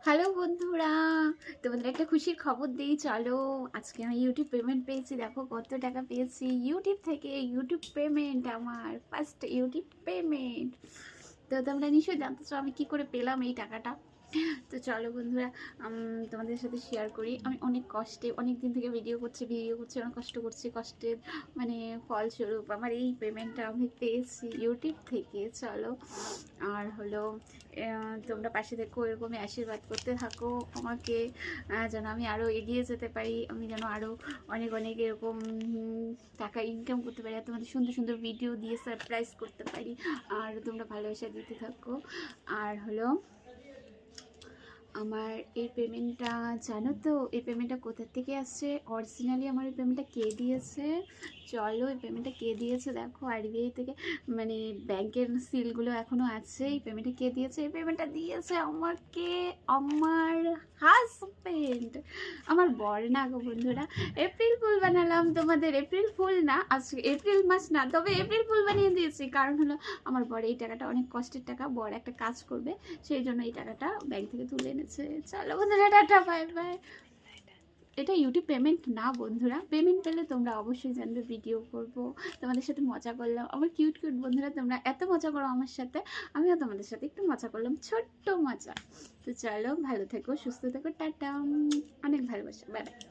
Hello বন্ধুরা, তোমাদের একটা খুশির খবর দিই। চলো, আজকে আমি ইউটিউব পেমেন্ট পেয়েছি। দেখো কত টাকা পেয়েছি ইউটিউব থেকে। ইউটিউব পেমেন্ট, আমার ফার্স্ট ইউটিউব পেমেন্ট। তো তোমরা নিশ্চয়ই জানতে চাও আমি কি করে পেলাম এই টাকাটা। তো চলো বন্ধুরা, তোমাদের সাথে শেয়ার করি। আমি অনেক কষ্টে অনেক দিন থেকে ভিডিও করছি অনেক কষ্ট করছি। কষ্টের মানে ফলস্বরূপ আমার এই পেমেন্টটা আমি পেয়েছি ইউটিউব থেকে। চলো, আর হলো তোমরা পাশে থেকো, এরকমই আশীর্বাদ করতে থাকো আমাকে, যেন আমি আরও এগিয়ে যেতে পারি। আমি যেন আরও অনেক অনেক এরকম টাকা ইনকাম করতে পারি, আর তোমাদের সুন্দর সুন্দর ভিডিও দিয়ে সারপ্রাইজ করতে পারি। আর তোমরা ভালোবাসা দিতে থাকো। আর হলো আমার এই পেমেন্টটা, জানো তো এই পেমেন্টটা কোথা থেকে আসছে? অরিজিনালি আমার এই পেমেন্টটা কে দিয়েছে? চলো, এই পেমেন্টটা কে দিয়েছে দেখো। আরবিআই থেকে, মানে ব্যাংকের সিলগুলো এখনও আছে। এই পেমেন্টটা কে দিয়েছে? এই পেমেন্টটা দিয়েছে আমাকে আমার হাজবেন্ড, আমার বর না গো বন্ধুরা। এপ্রিল ফুল বানালাম তোমাদের। এপ্রিল ফুল না, আজকে এপ্রিল মাস না, তবে এপ্রিল ফুল বানিয়ে দিয়েছি। কারণ হলো আমার বর এই টাকাটা অনেক কষ্টের টাকা, বর একটা কাজ করবে, সেই জন্য এই টাকাটা ব্যাংক থেকে তুলে এনেছে। চলো বন্ধুরা, টাটা, বাই বাই। এটা ইউটিউব পেমেন্ট না বন্ধুরা। পেমেন্ট পেলে তোমরা অবশ্যই জানবে, ভিডিও করব, তোমাদের সাথে মজা করলাম। আমার কিউট কিউট বন্ধুরা, তোমরা এত মজা করো আমার সাথে, আমিও তোমাদের সাথে একটু মজা করলাম, ছোট্ট মজা। তো চলো, ভালো থেকো, সুস্থ থেকো, টাটা, অনেক ভালোবাসা, বাই বাই।